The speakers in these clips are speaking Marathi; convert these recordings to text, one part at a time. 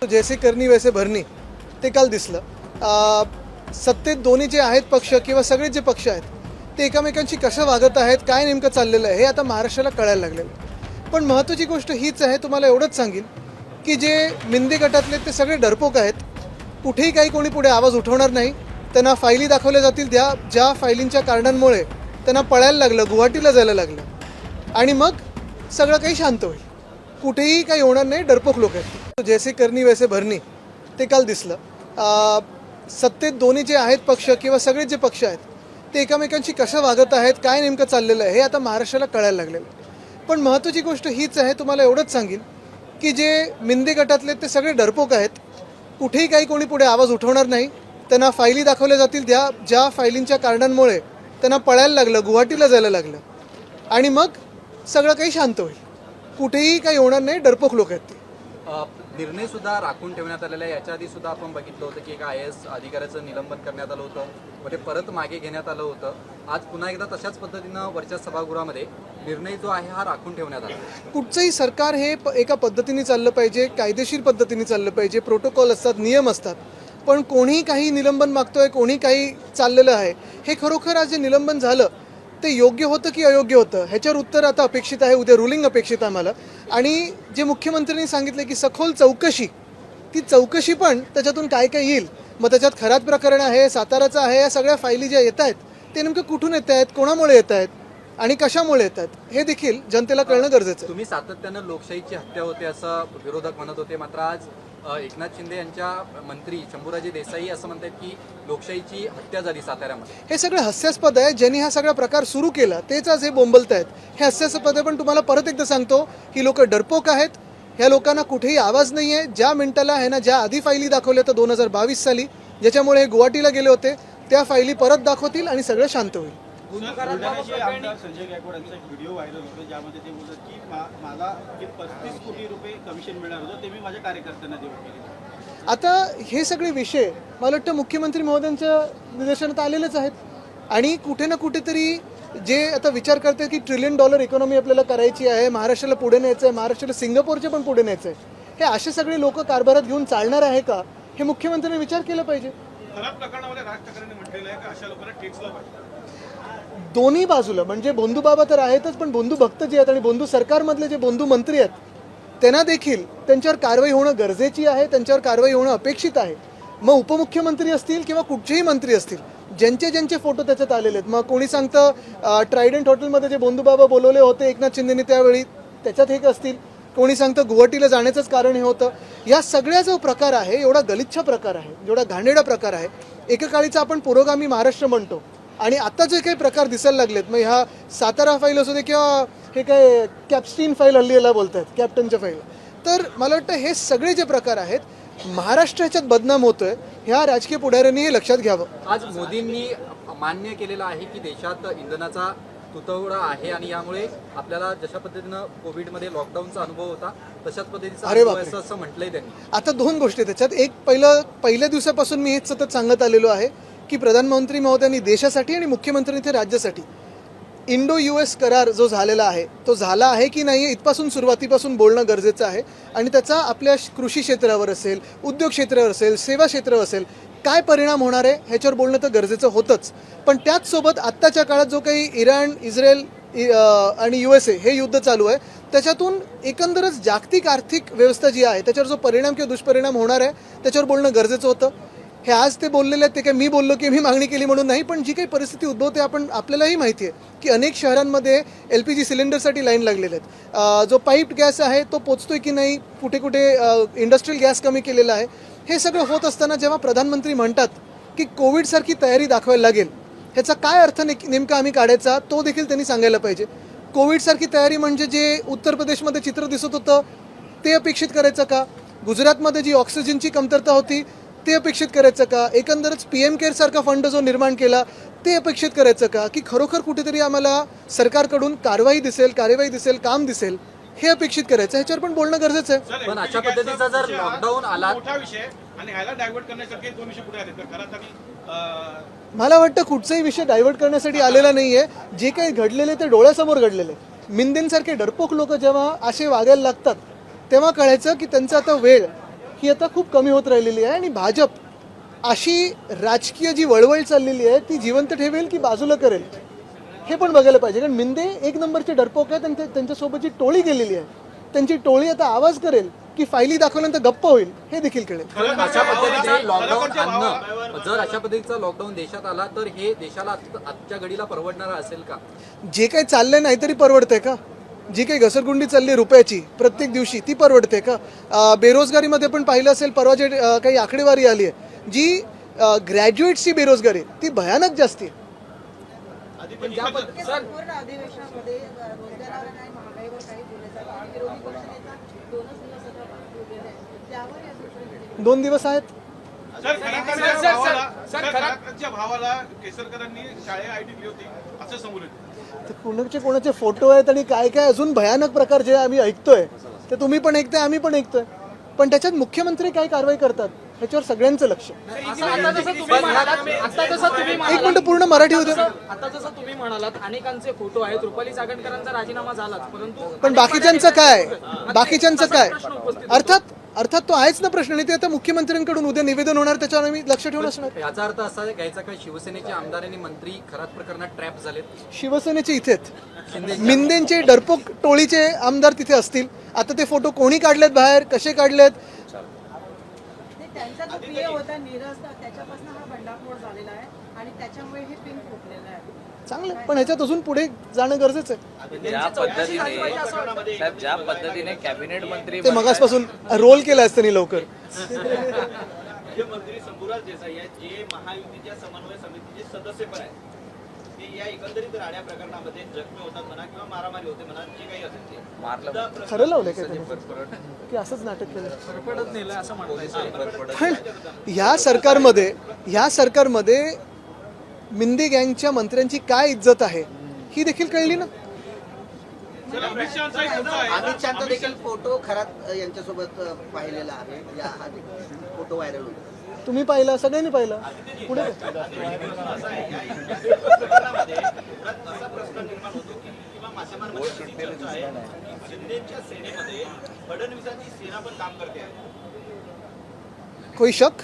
जैसे करनी वैसे भरणी ते काल दिसलं. सत्तेत दोन्ही जे आहेत पक्ष किंवा सगळे जे पक्ष आहेत ते एकमेकांशी कसं वागत आहेत, काय नेमकं चाललेलं आहे हे आता महाराष्ट्राला कळायला लागलेलं आहे. पण महत्त्वाची गोष्ट हीच आहे, तुम्हाला एवढंच सांगेन की जे मिंदे गटातले ते सगळे डरपोक आहेत. कुठेही काही कोणी पुढे आवाज उठवणार नाही. त्यांना फायली दाखवल्या जातील, ज्या फायलींच्या कारणांमुळे त्यांना पळायला लागलं, गुवाहाटीला जायला लागलं आणि मग सगळं काही शांत होईल. कुठेही काही होणार नाही. डरपोक लोक आहेत. जैसे करनी वैसे भरणी ते काल दिसलं. सत्तेत दोन्ही जे आहेत पक्ष किंवा सगळे जे पक्ष आहेत ते एकमेकांशी कसं वागत आहेत, काय नेमकं चाललेलं आहे हे आता महाराष्ट्राला कळायला लागलेलं आहे. पण महत्त्वाची गोष्ट हीच आहे, तुम्हाला एवढंच सांगेन की जे मिंदे गटातले ते सगळे डरपोक आहेत. कुठेही काही कोणी पुढे आवाज उठवणार नाही. त्यांना फायली दाखवल्या जातील, ज्या फायलींच्या कारणांमुळे त्यांना पळायला लागलं, गुवाहाटीला जायला लागलं आणि मग सगळं काही शांत होईल. कुठेही काही होणार नाही. डरपोक लोक आहेत ते. निर्णय सुद्धा राखून ठेवण्यात आलेला आहे. याच्या आधी सुद्धा आपण बघितलं होतं की एका IAS अधिकाऱ्याचं निलंबन करण्यात आलं होतं व ते परत मागे घेण्यात आलं होतं. आज पुन्हा एकदा तशाच पद्धतीनं वरच्या सभागृहामध्ये निर्णय जो आहे हा राखून ठेवण्यात आला. कुठचंही सरकार हे एका पद्धतीने चाललं पाहिजे, कायदेशीर पद्धतीने चाललं पाहिजे. प्रोटोकॉल असतात, नियम असतात. पण कोणीही काही निलंबन मागतोय, कोणी काही चाललेलं आहे, हे खरोखर आज जे निलंबन झालं ते योग्य होतं की अयोग्य होतं ह्याच्यावर उत्तर आता अपेक्षित आहे. उद्या रुलिंग अपेक्षित आहे आम्हाला. आणि जे मुख्यमंत्र्यांनी सांगितले की सखोल चौकशी, ती चौकशी पण त्याच्यातून काय काय येईल, मग त्याच्यात खरात प्रकरण आहे, साताराचं आहे, या सगळ्या फायली ज्या येत आहेत ते नेमकं कुठून येत आहेत, कोणामुळे येत आहेत आणि कशामुळे येत आहेत हे देखील जनतेला कळणं गरजेचं आहे. तुम्ही सातत्यानं लोकशाहीची हत्या होते असं विरोधक म्हणत होते, मात्र आज एकनाथ शिंदे यांच्या मंत्री शंभूराजे देसाई असं म्हणतात की लोकशाहीची हत्या झाली साताऱ्यामध्ये. हे सगळं हास्यास्पद आहे. ज्यांनी हा सगळा प्रकार सुरू केला तेच आज हे बोंबलत आहेत. हे हास्यास्पद आहे. पण तुम्हाला परत एकदा सांगतो ही लोक डरपोक आहेत. ह्या लोकांना कुठेही आवाज नाही आहे. ज्या मिनिटाला आहे ना, ज्या आधी फायली दाखवल्या तर 2022 साली ज्याच्यामुळे हे गुवाहाटीला गेले होते त्या फायली परत दाखवतील आणि सगळं शांत होईल. संजय गायकवाड यांचा एक व्हिडिओ व्हायरल होतो ज्यामध्ये ते बोलतात की मला जे 35 कोटी रुपये कमिशन मिळणार होतं ते मी माझ्या कार्यकर्त्यांना देऊ केले. आता हे सगळे विषय मला वाटतं मुख्यमंत्री महोदयांच्या निदर्शनात आलेलेच आहेत. आणि कुठे ना कुठेतरी जे आता विचार करतात की $1 ट्रिलियन इकॉनॉमी आपल्याला करायची आहे, महाराष्ट्राला पुढे न्यायचं आहे, महाराष्ट्राला सिंगापूरचे पण पुढे न्यायचं आहे, हे असे सगळे लोक कारभारात घेऊन चालणार आहे का हे मुख्यमंत्र्यांनी विचार केला पाहिजे. खराब प्रकरणामध्ये राज ठाकरेंनी म्हटलेलं आहे की अशा लोकांना टेक्सला पाहिजे. दोन्ही बाजूला म्हणजे बंधू बाबा तर आहेतच, पण बंधू भक्त जे आहेत आणि बंधू सरकारमधले जे बंधू मंत्री आहेत त्यांना देखील त्यांच्यावर कारवाई होणं गरजेची आहे, त्यांच्यावर कारवाई होणं अपेक्षित आहे. मग उपमुख्यमंत्री असतील किंवा कुठचेही मंत्री असतील, ज्यांचे फोटो त्याच्यात आलेले आहेत. मग कोणी सांगतं ट्रायडंट हॉटेलमध्ये जे बंधू बाबा बोलवले होते एकनाथ शिंदेनी त्यावेळी त्याच्यात हे असतील, कोणी सांगतं गुवाहाटीला जाण्याचंच कारण हे होतं. या सगळ्या जो प्रकार आहे, एवढा गलिच्छ प्रकार आहे, एवढा घाणेरडा प्रकार आहे, एकेकाळीचा आपण पुरोगामी महाराष्ट्र म्हणतो आणि आता जे काही प्रकार दिसायला लागलेत, मग ह्या सातारा फाईल असू दे किंवा हे काय कॅप्स्टीन फाईल हल्ली याला बोलत आहेत, कॅप्टनच्या फाईल, तर मला वाटतं हे सगळे जे प्रकार आहेत महाराष्ट्र ह्याच्यात बदनाम होतोय. ह्या राजकीय पुढाऱ्यांनी हे लक्षात घ्यावं. आज मोदींनी मान्य केलेलं आहे की देशात इंधनाचा तुटवडा आहे आणि यामुळे आपल्याला जशा पद्धतीनं कोविडमध्ये लॉकडाऊनचा अनुभव होता तशाच पद्धतीचा अनुभव आहे असं म्हटलंय त्यांनी. आता दोन गोष्टी त्याच्यात. एक, पहिल्या दिवसापासून मी हेच सतत सांगत आलेलो आहे की प्रधानमंत्री महोदयांनी देशासाठी आणि मुख्यमंत्र्यांनी ते राज्यासाठी इंडो US करार जो झालेला आहे तो झाला आहे की नाही इथपासून सुरुवातीपासून बोलणं गरजेचं आहे. आणि त्याचा आपल्या कृषी क्षेत्रावर असेल, उद्योग क्षेत्रावर असेल, सेवा क्षेत्रावर असेल काय परिणाम होणार आहे ह्याच्यावर बोलणं तर गरजेचं होतंच. पण त्याचसोबत आत्ताच्या काळात जो काही इराण, इस्रायल आणि USA हे युद्ध चालू आहे त्याच्यातून एकंदरच जागतिक आर्थिक व्यवस्था जी आहे त्याच्यावर जो परिणाम किंवा दुष्परिणाम होणार आहे त्याच्यावर बोलणं गरजेचं होतं. हे आज ते बोललेले आहेत ते काय मी बोललो की मी मागणी केली म्हणून नाही, पण जी काही परिस्थिती उद्भवते आपल्यालाही माहिती आहे की अनेक शहरांमध्ये LPG सिलेंडरसाठी लाईन लागलेले आहेत. जो पाईप गॅस आहे तो पोचतोय की नाही, कुठे कुठे इंडस्ट्रियल गॅस कमी केलेला आहे. हे सगळं होत असताना जेव्हा प्रधानमंत्री म्हणतात की कोविडसारखी तयारी दाखवायला लागेल, ह्याचा काय अर्थ नेमका आम्ही काढायचा तो देखील त्यांनी सांगायला पाहिजे. कोविडसारखी तयारी म्हणजे जे उत्तर प्रदेशमध्ये चित्र दिसत होतं ते अपेक्षित करायचं का? गुजरातमध्ये जी ऑक्सिजनची कमतरता होती ते अपेक्षित करायचं का? एकंदरच PM केअर सारखा फंड जो निर्माण केला ते अपेक्षित करायचं का? की खरोखर कुठेतरी आम्हाला सरकारकडून कार्यवाही दिसेल, काम दिसेल हे अपेक्षित करायचं. ह्याच्यावर पण बोलणं गरजेचं आहे. पण अशा पद्धतीचा जर लॉकडाऊन आला मोठा विषय आणि ह्याला डायव्हर्ट करण्यासाठी दोन विषय पुढे आले तर खरंच आणि मला वाटतं कुठचाही विषय डायव्हर्ट करण्यासाठी आलेला नाहीये. जे काही घडलेले ते डोळ्यासमोर घडलेले. मिंदेंसारखे डरपोक लोक जेव्हा असे वागायला लागतात तेव्हा कळायचं की त्यांचा आता वेळ ही आता खूप कमी होत राहिलेली आहे आणि भाजप अशी राजकीय जी वळवळ चाललेली आहे ती जिवंत ठेवेल की बाजूला करेल हे पण बघायला पाहिजे. कारण मिंदे एक नंबरचे डरपोक आहेत आणि त्यांच्यासोबत जी टोळी गेलेली आहे त्यांची टोळी आता आवाज करेल की फायली दाखवल्यानंतर गप्प होईल हे देखील कळेल. अशा पद्धतीचे लॉकडाऊन आणणं, जर अशा पद्धतीचा लॉकडाऊन देशात आला तर हे देशाला आजच्या घडीला परवडणारं असेल का? जे काही चाललंय नाही तरी परवडतंय का? जी काही घसरगुंडी चालली रुपयाची प्रत्येक दिवशी ती परवडते का? बेरोजगारीमध्ये पण पाहिलं असेल परवा जे काही आकडेवारी आली आहे जी ग्रॅज्युएट्सची बेरोजगारी आहे, ती भयानक जास्ती आहे. संपूर्ण अधिवेशनामध्ये रोजगारावर आणि महागाईवर काही बोलायचं आणि विरोधी पक्षनेता 2च दिवस सत्र पाठवून गेले त्यावर या सूचना 2 दिवस आहेत. खराच्या भावाला केसरकरांनी शाळे आय दिली होती असं समोर येतं. ते कोणाचे फोटो आहेत आणि काय काय अजून भयानक प्रकार जे आम्ही ऐकतोय ते तुम्ही पण ऐकताय आम्ही पण ऐकतोय. पण त्याच्यात मुख्यमंत्री काय कारवाई करतात ह्याच्यावर सगळ्यांचं लक्ष. एक मिनिट पूर्ण मराठी होते. आता जसं तुम्ही म्हणालात अनेकांचे फोटो आहेत, रुपाली चाकणकरांचा राजीनामा झाला, परंतु पण बाकीच्यांचं काय? बाकीच्यांचं काय? अर्थात तो आहेच ना प्रश्न. आणि ते आता मुख्यमंत्र्यांकडून उद्या निवेदन होणार त्याच्यावर आम्ही लक्ष ठेवून असणार. याचा अर्थ असा घ्यायचा का शिवसेनेचे आमदार आणि मंत्री खरात प्रकरणात ट्रॅप झालेत? शिवसेनेचे इथेच मिंदेंचे डरपोक टोळीचे आमदार तिथे असतील. आता ते फोटो कोणी काढलेत बाहेर, कसे काढलेत? त्यांचा जो पीए होता नीरज त्याच्यापासून हा बंडाफोड झालेला आहे आणि त्याच्यामुळे हे पिंक फुटलेलं आहे. चांगलं, पण ह्याच्यात अजून पुढे जाणं गरजेचं आहे. ज्या पद्धतीने कॅबिनेट मंत्री ते मगासपासून रोल केलाय त्यांनी लवकर. मुख्यमंत्री शंभूराज देसाई आहेत जे महायुतीच्या समन्वय समितीचे सदस्य पण आहेत. ते या एकंदरीत राड्या प्रकरणामध्ये जखमी होतात म्हणा किंवा मारामारी होते म्हणा जे काही असेल ते मारलं खरं लावलंय काय त्यांनी की असंच नाटक केलं? परपडत नेलं असं म्हणताय. पण ह्या सरकारमध्ये मिंदे गँगच्या मंत्र्यांची काय इज्जत आहे ही देखील कळली ना. अमित शहाचा एक मुद्दा आहे. अमित शहाचा देखील फोटो खरात यांच्यासोबत पाहिलेला आहे. या आधी फोटो व्हायरल होतो. तुम्ही पाहिला, सगळ्यांनी पाहिलं. पुढे काय? असा प्रश्न निर्माण होतो की किंवा मासेमार चर्चा आहे की शिंदेच्या सेनेमध्ये फडणवीसांची सेना पण काम करते आहे. कोई शक?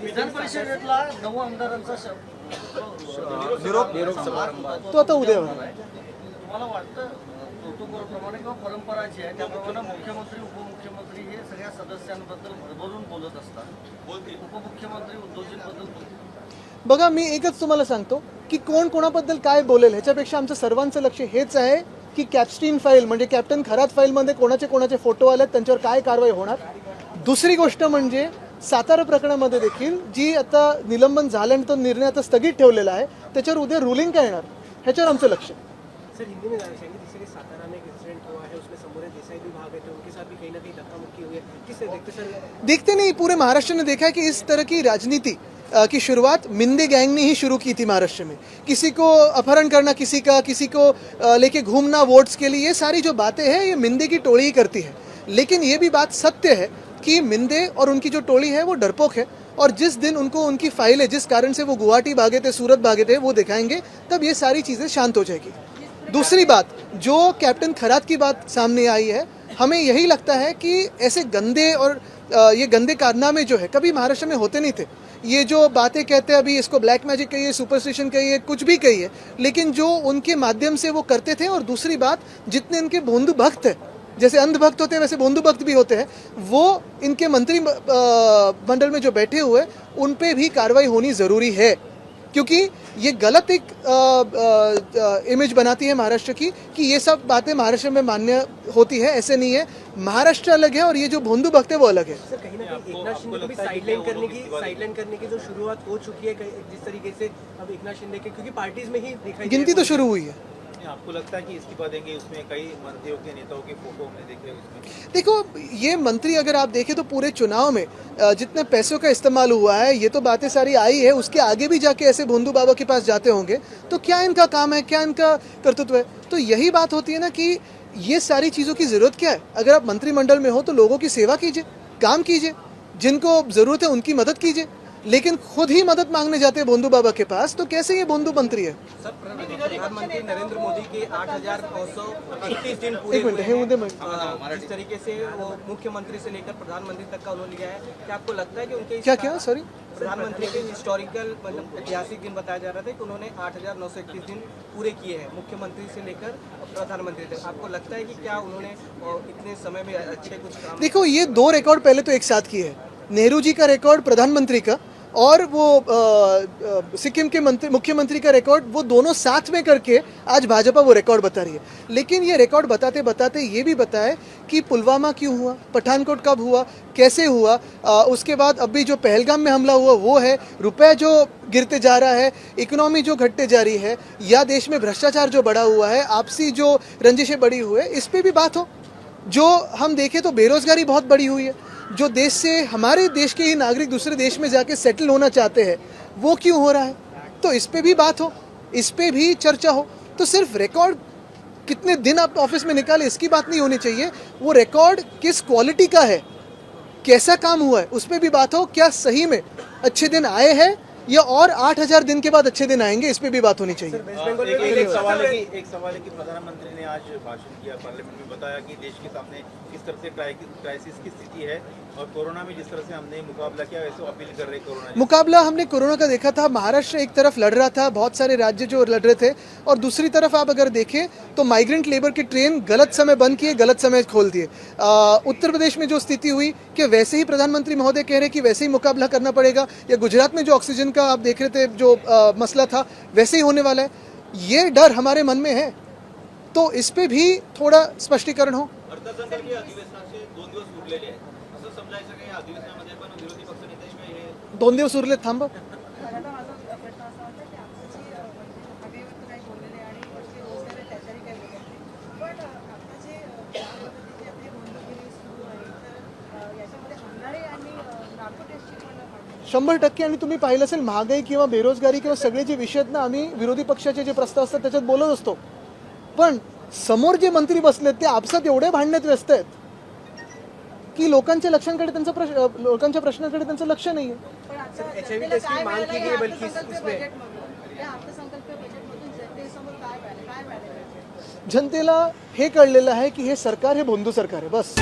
विधान परिषदेतला 9 आमदारांचा तो आता उद्या होणार. तुम्हाला वाटतं प्रोटोकॉलप्रमाणे किंवा परंपरा जी आहे त्याप्रमाणे मुख्यमंत्री उपमुख्यमंत्री हे सगळ्या सदस्यांबद्दल भरभरून बोलत असतात, उपमुख्यमंत्री उद्धवजींबद्दल बोलतात? बघा, मी एकच तुम्हाला सांगतो की कोण कोणाबद्दल काय बोलेल ह्याच्यापेक्षा आमचं सर्वांचं लक्ष हेच आहे की कॅप्स्टीन फाईल म्हणजे कॅप्टन खरात फाईलमध्ये कोणाचे फोटो आलेत त्यांच्यावर काय कारवाई होणार. दुसरी गोष्ट म्हणजे सातारा प्रकरणामध्ये देखील जी आता निलंबन झाल्यानंतर निर्णय आता स्थगित ठेवलेला आहे त्याच्यावर उद्या रुलिंग काय येणार ह्याच्यावर आमचं लक्ष. सर हिंदी में जाना चाहिए जिससे कि सातारा में एक इंसिडेंट हुआ है उसमें समूरे देसाई भी भाग गए थे उनके साथ भी कहीं ना कहीं धक्का मुक्की हुई है. किससे देखते सर? देखते नहीं, पूरे महाराष्ट्र ने देखा है कि इस तरह की राजनीति की शुरुआत मिंदे गैंग ने ही शुरू की थी महाराष्ट्र में. किसी को अपहरण करना, किसी को लेके घूमना वोट्स के लिए, ये सारी जो बातें हैं ये मिंदे की टोली ही करती है. लेकिन ये भी बात सत्य है कि मिंदे और उनकी जो टोली है वो डरपोक है और जिस दिन उनको उनकी फाइलें जिस कारण से वो गुवाहाटी भागे थे, सूरत भागे थे, वो दिखाएंगे तब ये सारी चीज़ें शांत हो जाएगी. दूसरी बात, जो कैप्टन खरात की बात सामने आई है, हमें यही लगता है कि ऐसे गंदे और ये गंदे कारनामे जो है कभी महाराष्ट्र में होते नहीं थे. ये जो बातें कहते हैं अभी, इसको ब्लैक मैजिक कहिए, सुपरस्टिशन कहिए, कुछ भी कहिए, लेकिन जो उनके माध्यम से वो करते थे. और दूसरी बात, जितने इनके बोंदू भक्त हैं, जैसे अंध भक्त होते हैं वैसे बोंदू भक्त भी होते हैं, वो इनके मंत्री मंडल में जो बैठे हुए उन पे भी कार्रवाई होनी ज़रूरी है. क्योंकि ये गलत एक इमेज बनाती है महाराष्ट्र की कि ये सब बातें महाराष्ट्र में मान्य होती है. ऐसे नहीं है. महाराष्ट्र अलग है और ये जो भोंदू भक्त है वो अलग है. सर कहीं ना कहीं एकनाथ शिंदे को भी साइडलाइन करने की जो शुरुआत हो चुकी है जिस तरीके से अब एकनाथ शिंदे के, क्योंकि पार्टीज में ही दिखाई गिनती तो शुरू हुई है. आपको लगता है कि इस्तीफा देंगे? उसमें कई मंत्रियों के नेताओं के फोटो हमने देखे उसमें. देखो, ये मंत्री अगर आप देखें तो पूरे चुनाव में जितने पैसों का इस्तेमाल हुआ है, ये तो बातें सारी आई है, उसके आगे भी जाके ऐसे भोंदू बाबा के पास जाते होंगे तो क्या इनका काम है, क्या इनका कर्तृत्व है? तो यही बात होती है ना कि ये सारी चीज़ों की ज़रूरत क्या है. अगर आप मंत्रिमंडल में हो तो लोगों की सेवा कीजिए, काम कीजिए, जिनको ज़रूरत है उनकी मदद कीजिए. लेकिन खुद ही मदद मांगने जाते हैं भोंदू बाबा के पास, तो कैसे ये भोंदू मंत्री है? सर, प्रधानमंत्री नरेंद्र मोदी के 8,931 दिन पूरे एक मिनट, हुए हे हैं। उदय मैं जिस तरीके से वो मुख्यमंत्री से लेकर प्रधानमंत्री तक का उन्होंने लिया है, क्या आपको लगता है कि उनके इस क्या सॉरी प्रधानमंत्री के हिस्टोरिकल मतलब ऐतिहासिक दिन बताया जा रहा था कि उन्होंने 8,931 दिन पूरे किए हैं मुख्यमंत्री से लेकर प्रधानमंत्री तक। आपको लगता है कि क्या उन्होंने इतने समय में अच्छे कुछ काम? देखो, ये 2 रिकॉर्ड पहले तो एक साथ किए हैं। नेहरू जी का रिकॉर्ड प्रधानमंत्री का, और वो सिक्किम के मुख्यमंत्री का रिकॉर्ड, वो दोनों साथ में करके आज भाजपा वो रिकॉर्ड बता रही है। लेकिन ये रिकॉर्ड बताते बताते ये भी बताए कि पुलवामा क्यों हुआ, पठानकोट कब हुआ, कैसे हुआ, उसके बाद अभी जो पहलगाम में हमला हुआ वो है, रुपए जो गिरते जा रहा है, इकोनॉमी जो घटते जा रही है, या देश में भ्रष्टाचार जो बढ़ा हुआ है, आपसी जो रंजिशें बढ़ी हुई है, इस पर भी बात हो। जो हम देखें तो बेरोजगारी बहुत बढ़ी हुई है, जो देश से हमारे देश के ही नागरिक दूसरे देश में जाके सेटल होना चाहते हैं, वो क्यों हो रहा है, तो इस पे भी बात हो, इस पे भी चर्चा हो। तो सिर्फ रिकॉर्ड कितने दिन आप ऑफिस में निकाले इसकी बात नहीं होनी चाहिए, वो रिकॉर्ड किस क्वालिटी का है, कैसा काम हुआ है, उस पर भी बात हो। क्या सही में अच्छे दिन आए हैं या और 8,000 दिन के बाद अच्छे दिन आएंगे, इस पे भी बात होनी चाहिए। वेस्ट बंगाल में एक सवाल है कि प्रधानमंत्री ने आज भाषण किया पार्लियामेंट में, बताया कि देश के सामने किस तरह से क्राइसिस की स्थिति है और कोरोना में जिस तरह से हमने मुकाबला किया वैसे अपील कर रहे कोरोना। मुकाबला हमने कोरोना का देखा था, महाराष्ट्र एक तरफ लड़ रहा था, बहुत सारे राज्य जो लड़ रहे थे, और दूसरी तरफ आप अगर देखें तो माइग्रेंट लेबर की ट्रेन गलत समय बंद किए, गलत समय खोल दिए। उत्तर प्रदेश में जो स्थिति हुई कि वैसे ही प्रधानमंत्री महोदय कह रहे कि वैसे ही मुकाबला करना पड़ेगा, या गुजरात में जो ऑक्सीजन का आप देख रहे थे जो मसला था वैसे ही होने वाला है, ये डर हमारे मन में है। तो इस पे भी थोड़ा स्पष्टीकरण हो। अर्थसंकल्पीय अधिवेशनाचे 2 दिवस उरलेले आहेत, असं समजायचं की या अधिवेशनामध्ये पण विरोधी पक्षनेत्यांशिवाय हे 2 दिवस उरले, थांब। आता माझा प्रश्न असा होता की आमची महागाईवर काही बोललेले आणि जे रोजगार आहे त्याच्याही काही बोलत नाही, पण आता जे ज्या पद्धतीची आपली बंधुगिरी सुरू आहे, तर याच्यामध्ये अंधारे आणि नार्को टेस्टची पण मागणी 100%. आणि तुम्ही पाहिलं असेल महागाई किंवा बेरोजगारी किंवा सगळे जे विषय आहेत ना, आम्ही विरोधी पक्षाचे जे प्रस्ताव असतात त्याच्यात बोलत असतो, पण समोर जे मंत्री बसलेत ते आपसात एवढे भांडण्यात व्यस्त आहेत की लोकांच्या प्रश्नांकडे त्यांचं लक्ष नाहीये. पण आता HIV जनतेला टेस्ट की काय मांग की मिळालं गई या बल्कि अर्थसंकल्पीय इसमें बजेटमधून? या अर्थसंकल्पीय बजेटमधून जनतेसमोर काय मिळालं? जनतेला हे कळलेलं आहे की हे सरकार हे भोंदू सरकार आहे, बस.